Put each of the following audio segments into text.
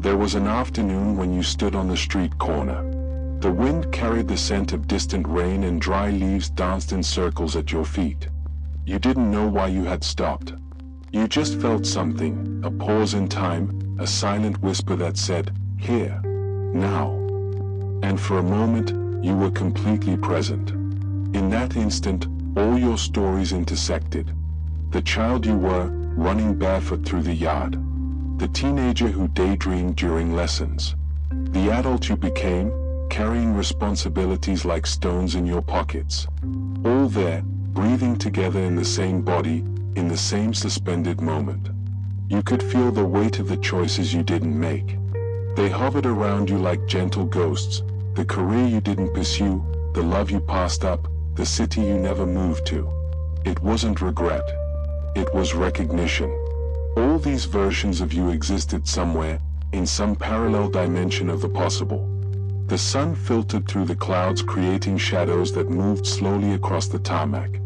There was an afternoon when you stood on the street corner. The wind carried the scent of distant rain and dry leaves danced in circles at your feet. You didn't know why you had stopped. You just felt something, a pause in time, a silent whisper that said, "Here, now." And for a moment, you were completely present. In that instant, all your stories intersected. The child you were, running barefoot through the yard. The teenager who daydreamed during lessons. The adult you became, carrying responsibilities like stones in your pockets. All there, breathing together in the same body, in the same suspended moment. You could feel the weight of the choices you didn't make. They hovered around you like gentle ghosts, the career you didn't pursue, the love you passed up, the city you never moved to. It wasn't regret. It was recognition. All these versions of you existed somewhere, in some parallel dimension of the possible. The sun filtered through the clouds, creating shadows that moved slowly across the tarmac.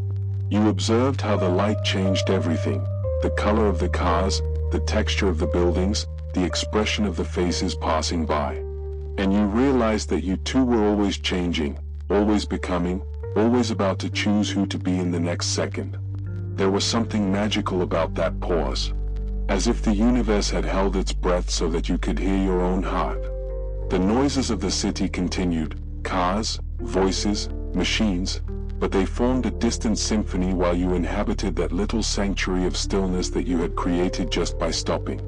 You observed how the light changed everything, the color of the cars, the texture of the buildings, the expression of the faces passing by. And you realized that you too were always changing, always becoming, always about to choose who to be in the next second. There was something magical about that pause. As if the universe had held its breath so that you could hear your own heart. The noises of the city continued, cars, voices, machines, but they formed a distant symphony while you inhabited that little sanctuary of stillness that you had created just by stopping.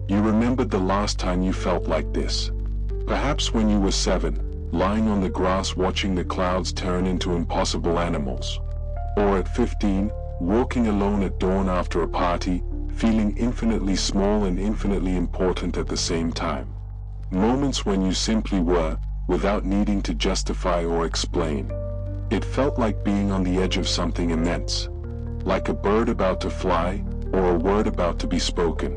You remembered the last time you felt like this. Perhaps when you were 7, lying on the grass watching the clouds turn into impossible animals. Or at 15, walking alone at dawn after a party, feeling infinitely small and infinitely important at the same time. Moments when you simply were, without needing to justify or explain. It felt like being on the edge of something immense. Like a bird about to fly, or a word about to be spoken.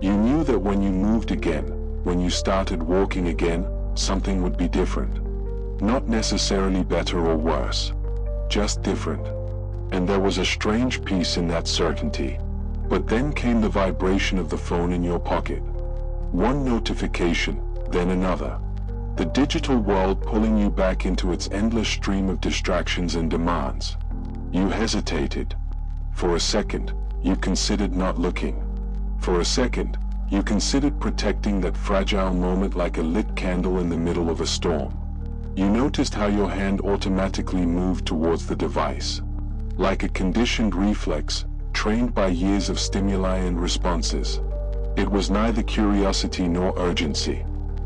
You knew that when you moved again, when you started walking again, something would be different. Not necessarily better or worse. Just different. And there was a strange peace in that certainty. But then came the vibration of the phone in your pocket. One notification, then another. The digital world pulling you back into its endless stream of distractions and demands. You hesitated. For a second, you considered not looking. For a second, you considered protecting that fragile moment like a lit candle in the middle of a storm. You noticed how your hand automatically moved towards the device. Like a conditioned reflex, trained by years of stimuli and responses. It was neither curiosity nor urgency.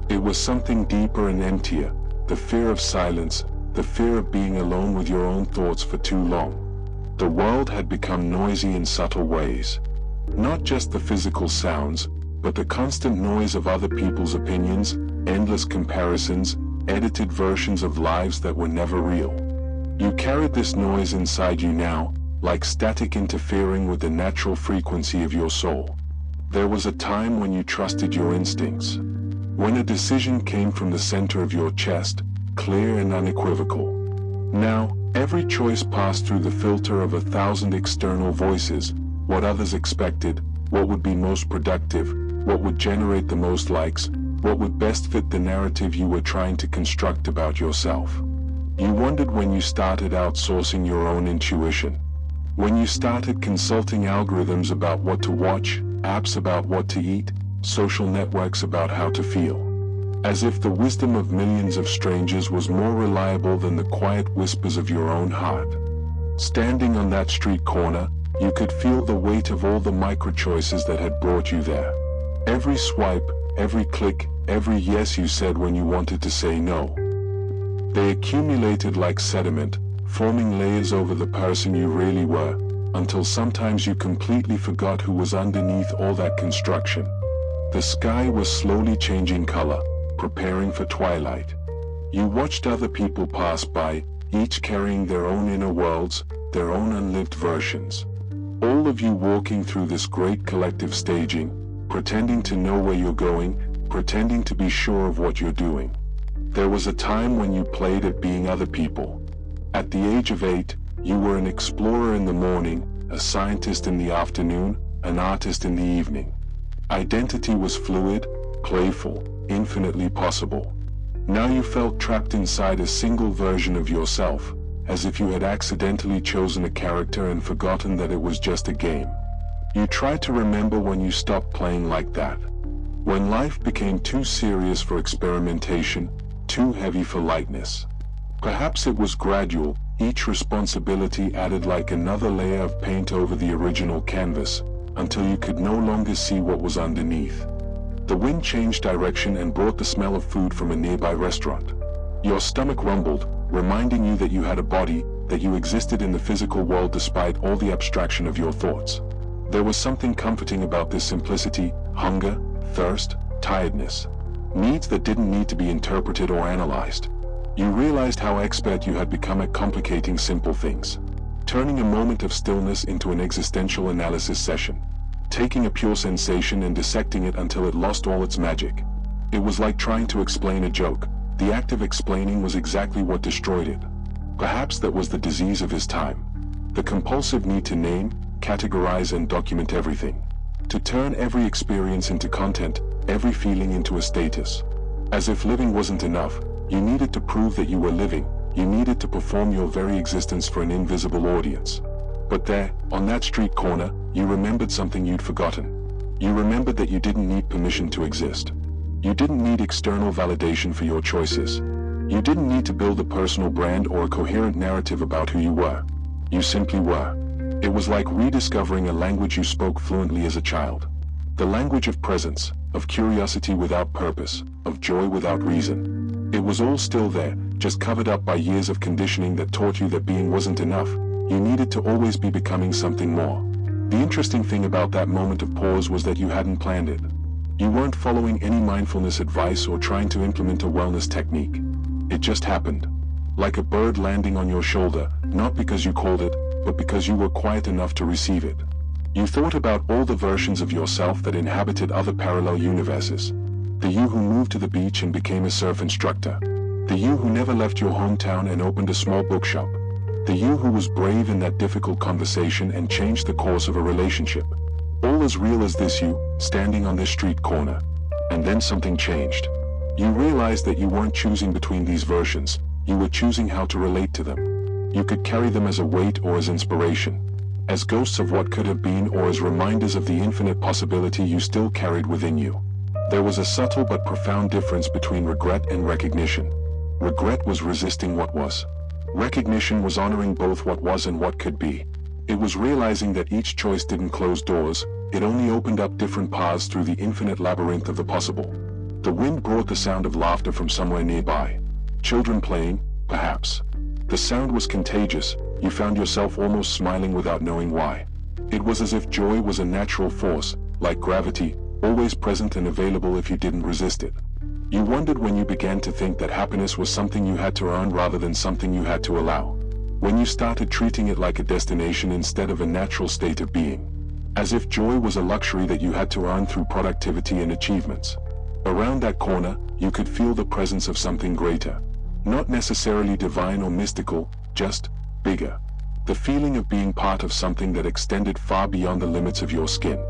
It was something deeper and emptier, the fear of silence, the fear of being alone with your own thoughts for too long. The world had become noisy in subtle ways. Not just the physical sounds, but the constant noise of other people's opinions, endless comparisons, edited versions of lives that were never real. You carried this noise inside you now, like static interfering with the natural frequency of your soul. There was a time when you trusted your instincts. When a decision came from the center of your chest, clear and unequivocal. Now, every choice passed through the filter of 1,000 external voices, what others expected, what would be most productive, what would generate the most likes, what would best fit the narrative you were trying to construct about yourself. You wondered when you started outsourcing your own intuition. When you started consulting algorithms about what to watch, apps about what to eat, social networks about how to feel. As if the wisdom of millions of strangers was more reliable than the quiet whispers of your own heart. Standing on that street corner, you could feel the weight of all the micro-choices that had brought you there. Every swipe, every click, every yes you said when you wanted to say no. They accumulated like sediment, forming layers over the person you really were, until sometimes you completely forgot who was underneath all that construction. The sky was slowly changing color, preparing for twilight. You watched other people pass by, each carrying their own inner worlds, their own unlived versions. All of you walking through this great collective staging, pretending to know where you're going, pretending to be sure of what you're doing. There was a time when you played at being other people. At the age of 8, you were an explorer in the morning, a scientist in the afternoon, an artist in the evening. Identity was fluid, playful, infinitely possible. Now you felt trapped inside a single version of yourself, as if you had accidentally chosen a character and forgotten that it was just a game. You tried to remember when you stopped playing like that. When life became too serious for experimentation, too heavy for lightness. Perhaps it was gradual, each responsibility added like another layer of paint over the original canvas, until you could no longer see what was underneath. The wind changed direction and brought the smell of food from a nearby restaurant. Your stomach rumbled, reminding you that you had a body, that you existed in the physical world despite all the abstraction of your thoughts. There was something comforting about this simplicity: hunger, thirst, tiredness. Needs that didn't need to be interpreted or analyzed. You realized how expert you had become at complicating simple things. Turning a moment of stillness into an existential analysis session. Taking a pure sensation and dissecting it until it lost all its magic. It was like trying to explain a joke. The act of explaining was exactly what destroyed it. Perhaps that was the disease of his time. The compulsive need to name, categorize and document everything. To turn every experience into content, every feeling into a status. As if living wasn't enough, you needed to prove that you were living. You needed to perform your very existence for an invisible audience. But there, on that street corner, you remembered something you'd forgotten. You remembered that you didn't need permission to exist. You didn't need external validation for your choices. You didn't need to build a personal brand or a coherent narrative about who you were. You simply were. It was like rediscovering a language you spoke fluently as a child. The language of presence, of curiosity without purpose, of joy without reason. It was all still there, just covered up by years of conditioning that taught you that being wasn't enough. You needed to always be becoming something more. The interesting thing about that moment of pause was that you hadn't planned it. You weren't following any mindfulness advice or trying to implement a wellness technique. It just happened. Like a bird landing on your shoulder, not because you called it, but because you were quiet enough to receive it. You thought about all the versions of yourself that inhabited other parallel universes. The you who moved to the beach and became a surf instructor. The you who never left your hometown and opened a small bookshop. The you who was brave in that difficult conversation and changed the course of a relationship. All as real as this you, standing on this street corner. And then something changed. You realized that you weren't choosing between these versions, you were choosing how to relate to them. You could carry them as a weight or as inspiration. As ghosts of what could have been or as reminders of the infinite possibility you still carried within you. There was a subtle but profound difference between regret and recognition. Regret was resisting what was. Recognition was honoring both what was and what could be. It was realizing that each choice didn't close doors, it only opened up different paths through the infinite labyrinth of the possible. The wind brought the sound of laughter from somewhere nearby. Children playing, perhaps. The sound was contagious, you found yourself almost smiling without knowing why. It was as if joy was a natural force, like gravity, always present and available if you didn't resist it. You wondered when you began to think that happiness was something you had to earn rather than something you had to allow. When you started treating it like a destination instead of a natural state of being. As if joy was a luxury that you had to earn through productivity and achievements. Around that corner, you could feel the presence of something greater. Not necessarily divine or mystical, just bigger. The feeling of being part of something that extended far beyond the limits of your skin.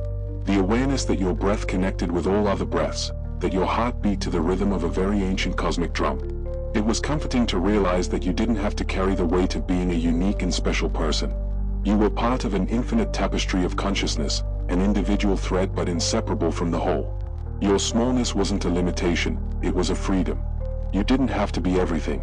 The awareness that your breath connected with all other breaths, that your heart beat to the rhythm of a very ancient cosmic drum. It was comforting to realize that you didn't have to carry the weight of being a unique and special person. You were part of an infinite tapestry of consciousness, an individual thread but inseparable from the whole. Your smallness wasn't a limitation, it was a freedom. You didn't have to be everything.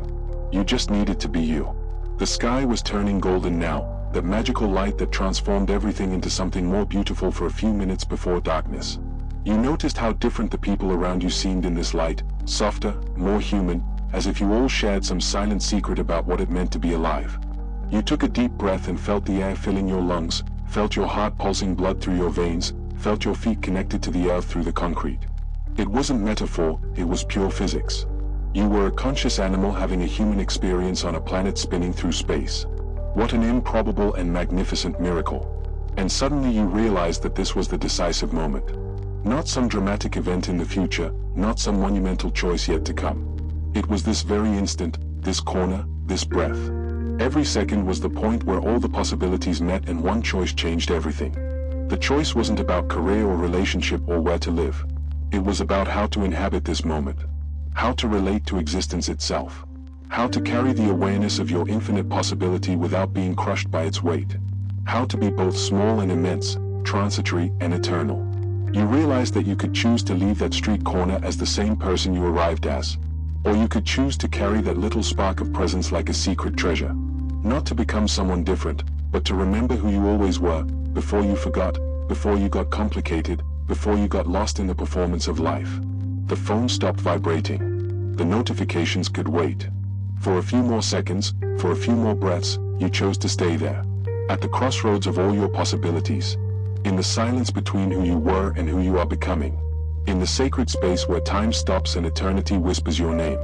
You just needed to be you. The sky was turning golden now, that magical light that transformed everything into something more beautiful for a few minutes before darkness. You noticed how different the people around you seemed in this light, softer, more human, as if you all shared some silent secret about what it meant to be alive. You took a deep breath and felt the air filling your lungs, felt your heart pulsing blood through your veins, felt your feet connected to the earth through the concrete. It wasn't metaphor, it was pure physics. You were a conscious animal having a human experience on a planet spinning through space. What an improbable and magnificent miracle. And suddenly you realized that this was the decisive moment. Not some dramatic event in the future, not some monumental choice yet to come. It was this very instant, this corner, this breath. Every second was the point where all the possibilities met and one choice changed everything. The choice wasn't about career or relationship or where to live. It was about how to inhabit this moment, how to relate to existence itself, how to carry the awareness of your infinite possibility without being crushed by its weight, how to be both small and immense, transitory and eternal. You realized that you could choose to leave that street corner as the same person you arrived as, or you could choose to carry that little spark of presence like a secret treasure. Not to become someone different, but to remember who you always were, before you forgot, before you got complicated, before you got lost in the performance of life. The phone stopped vibrating. The notifications could wait. For a few more seconds, for a few more breaths, you chose to stay there. At the crossroads of all your possibilities. In the silence between who you were and who you are becoming. In the sacred space where time stops and eternity whispers your name.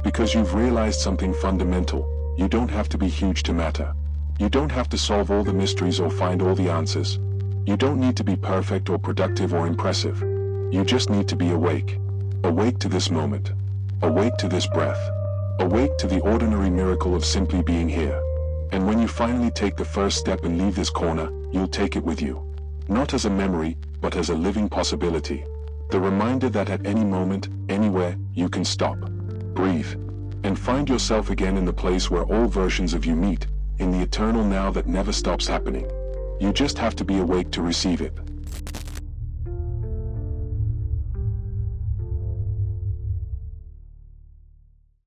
Because you've realized something fundamental. You don't have to be huge to matter. You don't have to solve all the mysteries or find all the answers. You don't need to be perfect or productive or impressive. You just need to be awake. Awake to this moment. Awake to this breath. Awake to the ordinary miracle of simply being here. And when you finally take the first step and leave this corner, you'll take it with you. Not as a memory, but as a living possibility. The reminder that at any moment, anywhere, you can stop, breathe, and find yourself again in the place where all versions of you meet, in the eternal now that never stops happening. You just have to be awake to receive it.